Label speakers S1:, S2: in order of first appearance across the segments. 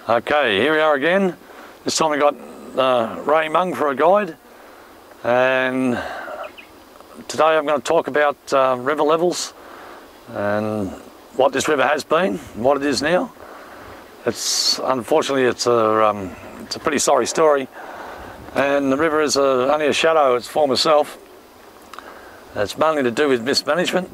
S1: Okay, here we are again. This time we got Ray Mung for a guide, and today I'm going to talk about river levels and what this river has been and what it is now. Unfortunately it's a pretty sorry story, and the river is only a shadow of its former self. It's mainly to do with mismanagement.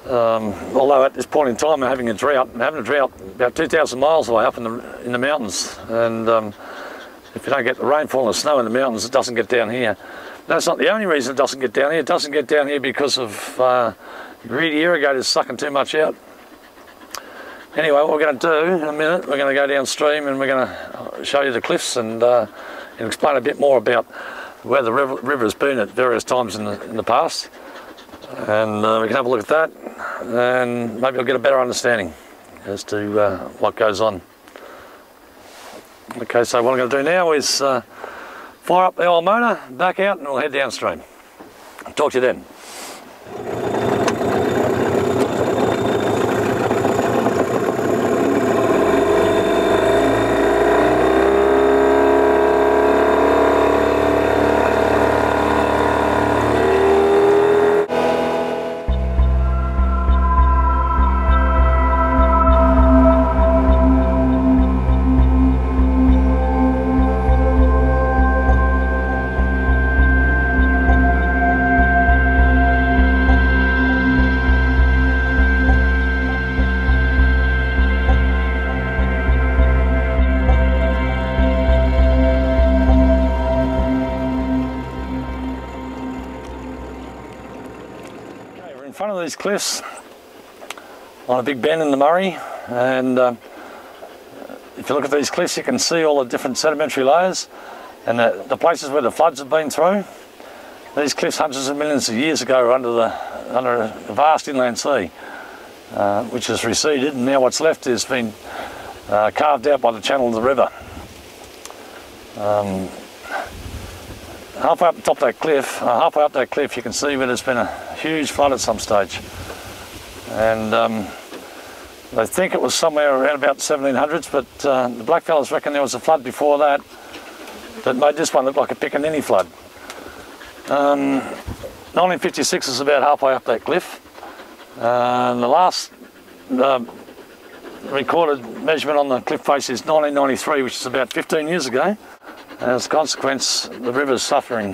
S1: Although at this point in time we're having a drought about 2,000 miles away up in the mountains, and if you don't get the rainfall and the snow in the mountains, it doesn't get down here. That's not the only reason it doesn't get down here. It doesn't get down here because of greedy irrigators sucking too much out. Anyway, what we're going to do in a minute, we're going to go downstream and we're going to show you the cliffs and explain a bit more about where the river has been at various times in the past. And we can have a look at that, and maybe you'll get a better understanding as to what goes on. Okay, so what I'm going to do now is fire up the old motor, back out, and we'll head downstream. Talk to you then. In front of these cliffs on a big bend in the Murray, and if you look at these cliffs you can see all the different sedimentary layers and the places where the floods have been through. These cliffs hundreds of millions of years ago were under a vast inland sea, which has receded, and now what's left has been carved out by the channel of the river. Halfway up the top of that cliff, halfway up that cliff, you can see where there's been a huge flood at some stage, and they think it was somewhere around about the 1700s, but the blackfellas reckon there was a flood before that made this one look like a Piccaninny flood. 1956 is about halfway up that cliff, and the last recorded measurement on the cliff face is 1993, which is about 15 years ago. And as a consequence, the river's suffering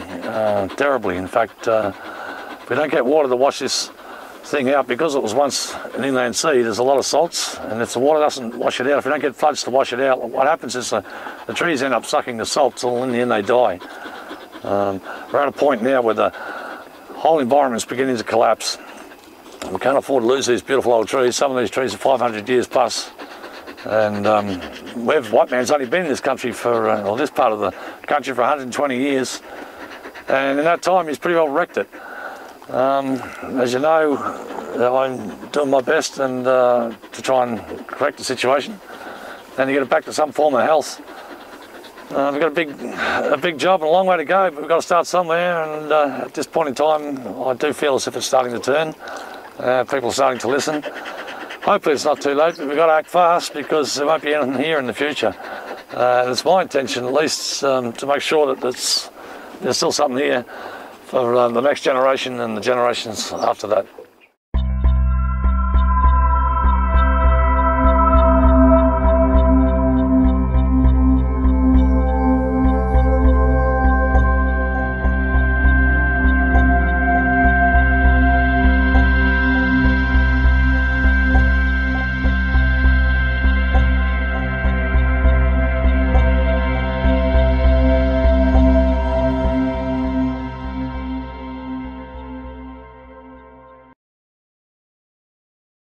S1: terribly. In fact, if we don't get water to wash this thing out, because it was once an inland sea, there's a lot of salts, and if the water doesn't wash it out, if we don't get floods to wash it out, what happens is the trees end up sucking the salts, and in the end they die. We're at a point now where the whole environment is beginning to collapse. We can't afford to lose these beautiful old trees. Some of these trees are 500 years plus. And white man's only been in this country for, or this part of the country for 120 years, and in that time he's pretty well wrecked it. As you know, I'm doing my best and to try and correct the situation and to get it back to some form of health. We've got a big job and a long way to go, but we've got to start somewhere, and at this point in time I do feel as if it's starting to turn. People are starting to listen. Hopefully it's not too late, but we've got to act fast, because there won't be anything here in the future. It's my intention, at least, to make sure that there's still something here for the next generation and the generations after that.